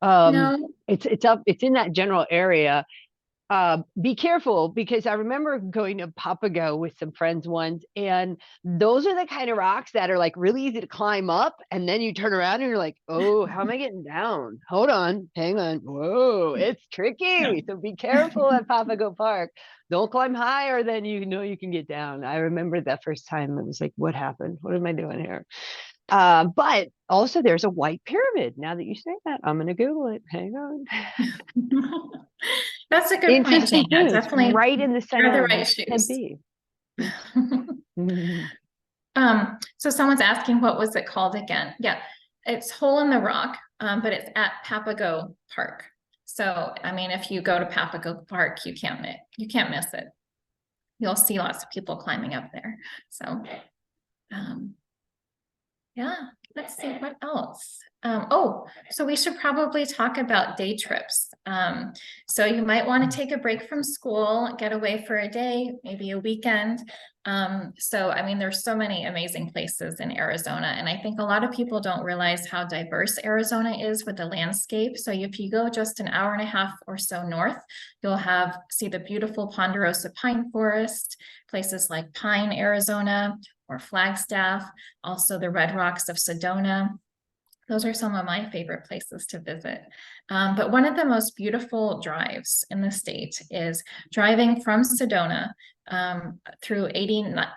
No.
It's in that general area. Be careful, because I remember going to Papago with some friends once, and those are the kind of rocks that are like really easy to climb up, and then you turn around and you're like, oh, how am I getting down? Hold on, hang on. Whoa, it's tricky. So be careful at Papago Park. Don't climb higher than you know you can get down. I remember that first time, it was like, what happened? What am I doing here? But also there's a white pyramid. Now that you say that, I'm going to Google it. Hang on.
That's a good point, Jane. Yeah, definitely
right in the center
the
of
right shoes.
Tempe.
So someone's asking, what was it called again? Yeah, it's Hole in the Rock, but it's at Papago Park. So, I mean, if you go to Papago Park, you can't miss it. You'll see lots of people climbing up there. So, yeah, let's see what else. So we should probably talk about day trips. So you might want to take a break from school, get away for a day, maybe a weekend. So, I mean, there's so many amazing places in Arizona, and I think a lot of people don't realize how diverse Arizona is with the landscape. So if you go just an hour and a half or so north, you'll see the beautiful Ponderosa Pine Forest, places like Pine, Arizona, or Flagstaff, also the Red Rocks of Sedona. Those are some of my favorite places to visit. But one of the most beautiful drives in the state is driving from Sedona through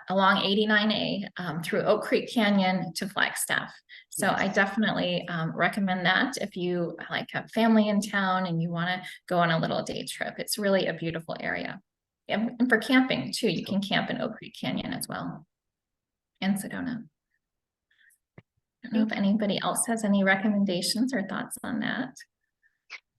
along 89A through Oak Creek Canyon to Flagstaff. So yes. I definitely recommend that if you have family in town and you want to go on a little day trip. It's really a beautiful area. And for camping too, you can camp in Oak Creek Canyon as well. And Sedona. I don't know if anybody else has any recommendations or thoughts on that.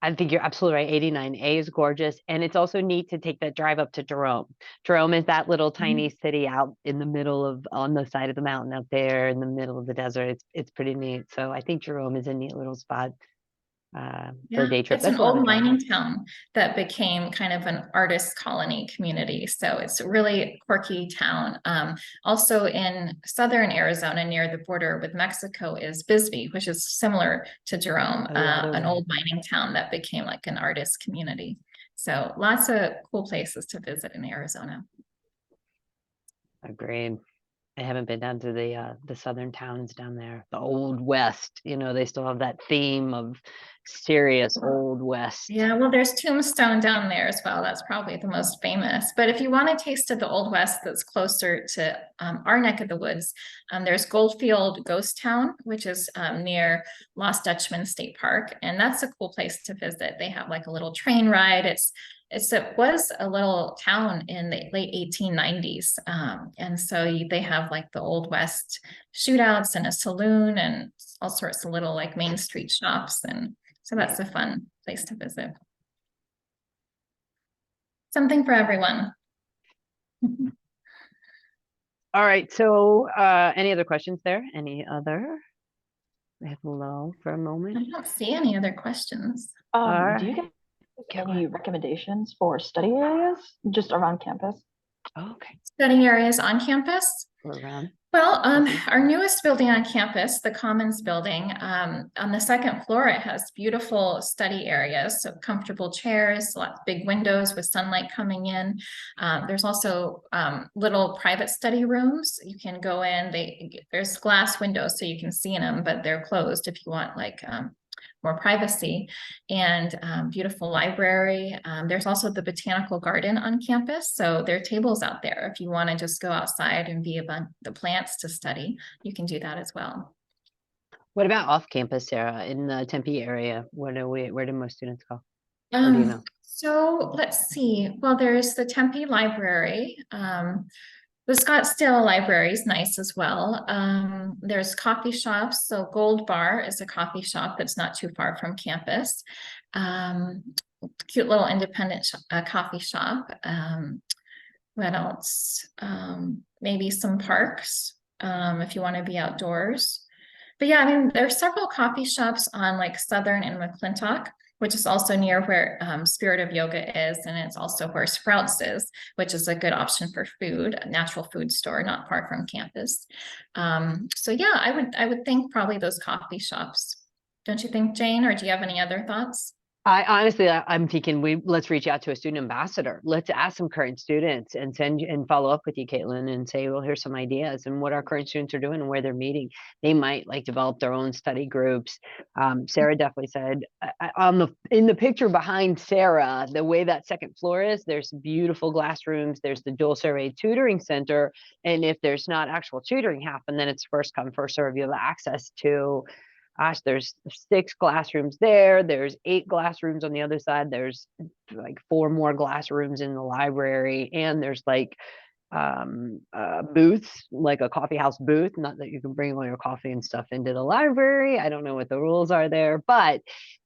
I think you're absolutely right. 89A is gorgeous. And it's also neat to take that drive up to Jerome. Jerome is that little tiny city out in the middle on the side of the mountain out there in the middle of the desert. It's pretty neat. So I think Jerome is a neat little spot for a day trip.
It's an old mining town that became kind of an artist colony community. So it's a really quirky town. Also in southern Arizona near the border with Mexico is Bisbee, which is similar to Jerome, an old mining town that became like an artist community. So lots of cool places to visit in Arizona.
Agreed. I haven't been down to the southern towns down there, the Old West. You know, they still have that theme of serious Old West.
Yeah, well, there's Tombstone down there as well. That's probably the most famous. But if you want a taste of the Old West that's closer to our neck of the woods, there's Goldfield Ghost Town, which is near Lost Dutchman State Park. And that's a cool place to visit. They have like a little train ride. It was a little town in the late 1890s. And so they have like the Old West shootouts and a saloon and all sorts of little like Main Street shops. And so that's a fun place to visit. Something for everyone.
All right. So any other questions there? Any other? We have a lull for a
I
moment.
don't see any other questions.
Do you get any recommendations for study areas just around campus?
Okay.
Study areas on campus?
Around.
Well, our newest building on campus, the Commons building, on the second floor, it has beautiful study areas, so comfortable chairs, lots of big windows with sunlight coming in. There's also little private study rooms. You can go in, there's glass windows so you can see in them, but they're closed if you want like more privacy, and beautiful library. There's also the Botanical Garden on campus. So there are tables out there. If you want to just go outside and be about the plants to study, you can do that as well.
What about off campus, Sarah, in the Tempe area? Where do most students go? Or do you know?
So let's see. Well, there's the Tempe Library. The Scottsdale Library is nice as well. There's coffee shops. So Gold Bar is a coffee shop that's not too far from campus. Cute little independent coffee shop. What else? Maybe some parks if you want to be outdoors. But yeah, I mean, there's several coffee shops on like Southern and McClintock, which is also near where Spirit of Yoga is, and it's also where Sprouts is, which is a good option for food, a natural food store not far from campus. So yeah, I would think probably those coffee shops. Don't you think, Jane, or do you have any other thoughts?
I honestly, I'm thinking let's reach out to a student ambassador. Let's ask some current students and follow up with you, Caitlin, and say, well, here's some ideas and what our current students are doing and where they're meeting. They might like develop their own study groups. Sarah definitely said in the picture behind Sarah, the way that second floor is, there's beautiful glass rooms. There's the dual survey tutoring center. And if there's not actual tutoring happen, then it's first come, first serve. You have access to there's 6 glass rooms there. There's 8 glass rooms on the other side. There's like 4 more glass rooms in the library. And there's like booths, like a coffee house booth. Not that you can bring all your coffee and stuff into the library. I don't know what the rules are there, but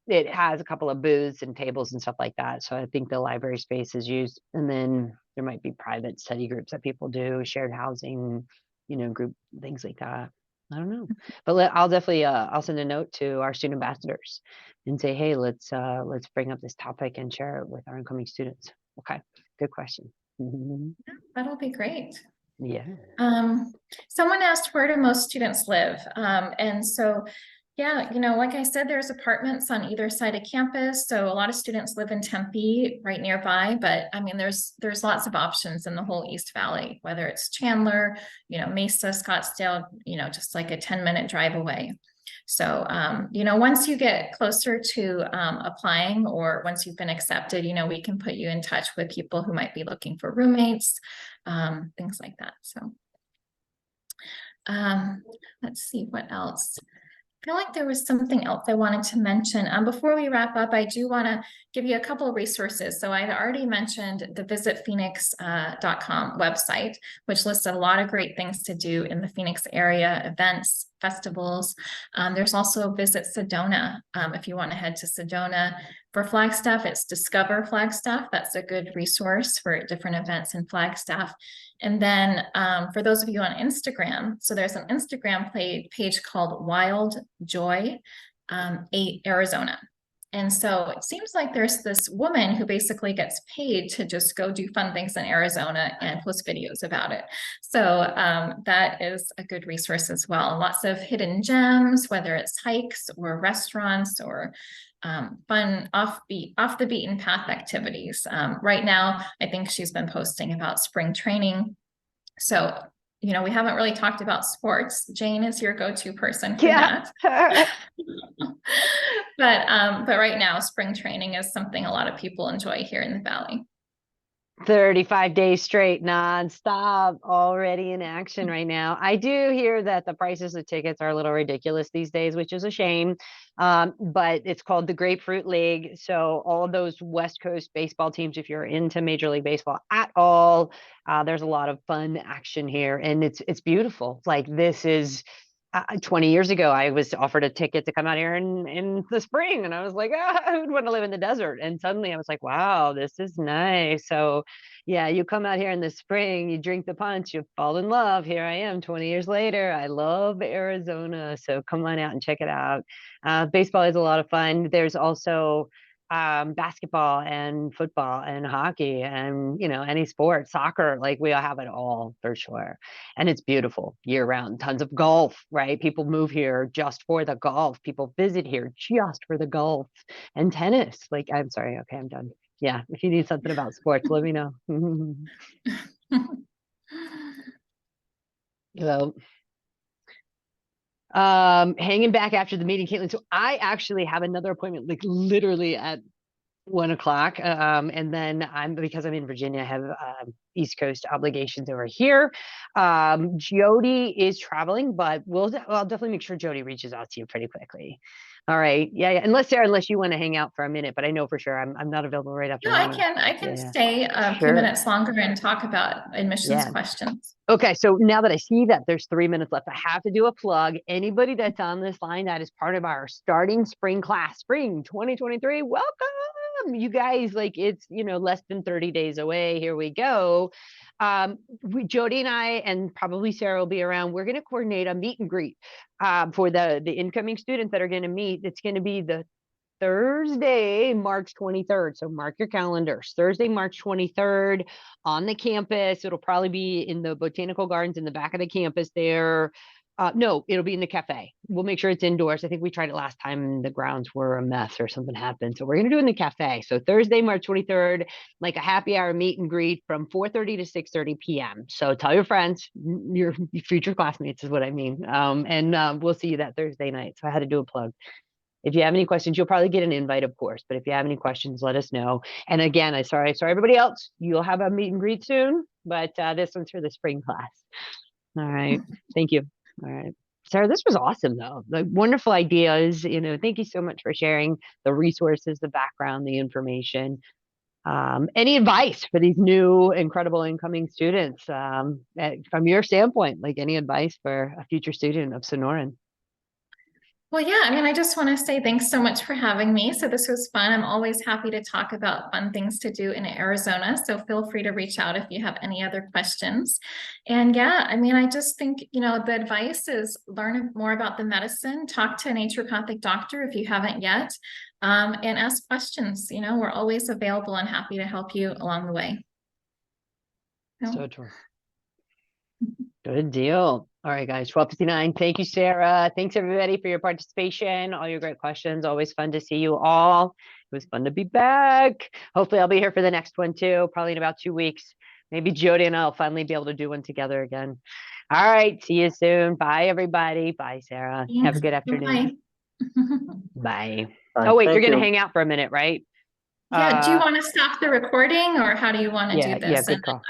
it has a couple of booths and tables and stuff like that. So I think the library space is used. And then there might be private study groups that people do, shared housing, group, things like that. I don't know, but I'll definitely I'll send a note to our student ambassadors and say, hey, let's bring up this topic and share it with our incoming students. Okay, good question.
That'll be great.
Yeah.
Someone asked, where do most students live? And so, yeah, like I said, there's apartments on either side of campus. So a lot of students live in Tempe right nearby, but I mean, there's lots of options in the whole East Valley, whether it's Chandler, Mesa, Scottsdale, just like a 10-minute drive away. So, once you get closer to applying, or once you've been accepted, we can put you in touch with people who might be looking for roommates, things like that. So, let's see what else. I feel like there was something else I wanted to mention. Before we wrap up, I do want to give you a couple of resources. So I've already mentioned the visitphoenix.com website, which lists a lot of great things to do in the Phoenix area, events, festivals. There's also Visit Sedona. If you want to head to Sedona. For Flagstaff, it's Discover Flagstaff. That's a good resource for different events in Flagstaff. And then for those of you on Instagram, so there's an Instagram page called Wild Joy 8 Arizona. And so it seems like there's this woman who basically gets paid to just go do fun things in Arizona and post videos about it. So that is a good resource as well. Lots of hidden gems, whether it's hikes or restaurants or fun off the beaten path activities. Right now, I think she's been posting about spring training. So, we haven't really talked about sports. Jane is your go-to person for
Yeah.
that. But right now, spring training is something a lot of people enjoy here in the Valley.
35 days straight, nonstop, already in action right now. I do hear that the prices of tickets are a little ridiculous these days, which is a shame. But it's called the Grapefruit League. So all of those West Coast baseball teams, if you're into Major League Baseball at all, there's a lot of fun action here, and it's beautiful. Like this is 20 years ago, I was offered a ticket to come out here in the spring, and I was like, I would want to live in the desert. And suddenly I was like, wow, this is nice. So yeah, you come out here in the spring, you drink the punch, you fall in love. Here I am 20 years later. I love Arizona. So come on out and check it out. Baseball is a lot of fun. There's also basketball and football and hockey and any sport, soccer, like we all have it all for sure. And it's beautiful year round. Tons of golf, right? People move here just for the golf. People visit here just for the golf and tennis. Like, I'm sorry. Okay, I'm done. Yeah. If you need something about sports, let me know. So, hanging back after the meeting, Caitlin. So I actually have another appointment, like literally at 1 o'clock. And then because I'm in Virginia, I have East Coast obligations over here. Jody is traveling, but I'll definitely make sure Jody reaches out to you pretty quickly. All right. Yeah. Unless you want to hang out for a minute, but I know for sure I'm not available right after.
No, I can stay a few minutes longer and talk about admissions questions.
Okay, so now that I see that there's 3 minutes left, I have to do a plug. Anybody that's on this line that is part of our starting spring class, spring 2023, welcome. You guys, like it's, less than 30 days away. Here we go. Jody and I, and probably Sarah will be around. We're going to coordinate a meet and greet for the incoming students that are going to meet. It's going to be the Thursday, March 23rd. So mark your calendars. Thursday, March 23rd on the campus. It'll probably be in the Botanical Gardens in the back of the campus there. No, it'll be in the cafe. We'll make sure it's indoors. I think we tried it last time and the grounds were a mess or something happened. So we're going to do it in the cafe. So Thursday, March 23rd, like a happy hour meet and greet from 4:30 to 6:30 p.m. So tell your friends, your future classmates is what I mean. And we'll see you that Thursday night. So I had to do a plug. If you have any questions, you'll probably get an invite, of course. But if you have any questions, let us know. And again, sorry, everybody else. You'll have a meet and greet soon, but this one's for the spring class. All right. Thank you. All right. Sarah, this was awesome, though. Like wonderful ideas. Thank you so much for sharing the resources, the background, the information. Any advice for these new, incredible incoming students from your standpoint? Like any advice for a future student of Sonoran?
Well, yeah, I just want to say thanks so much for having me. So this was fun. I'm always happy to talk about fun things to do in Arizona. So feel free to reach out if you have any other questions. And yeah, I just think, the advice is learn more about the medicine, talk to a naturopathic doctor if you haven't yet, and ask questions. We're always available and happy to help you along the way.
So true. Good deal. All right, guys, 12:59. Thank you, Sarah. Thanks, everybody, for your participation, all your great questions. Always fun to see you all. It was fun to be back. Hopefully, I'll be here for the next one, too, probably in about 2 weeks. Maybe Jody and I will finally be able to do one together again. All right, see you soon. Bye, everybody. Bye, Sarah.
Thanks.
Have a good afternoon.
Bye.
Bye. Oh, wait, you're going to hang out for a minute, right?
Yeah, do you want to stop the recording or how do you want to do this?
Yeah, good call.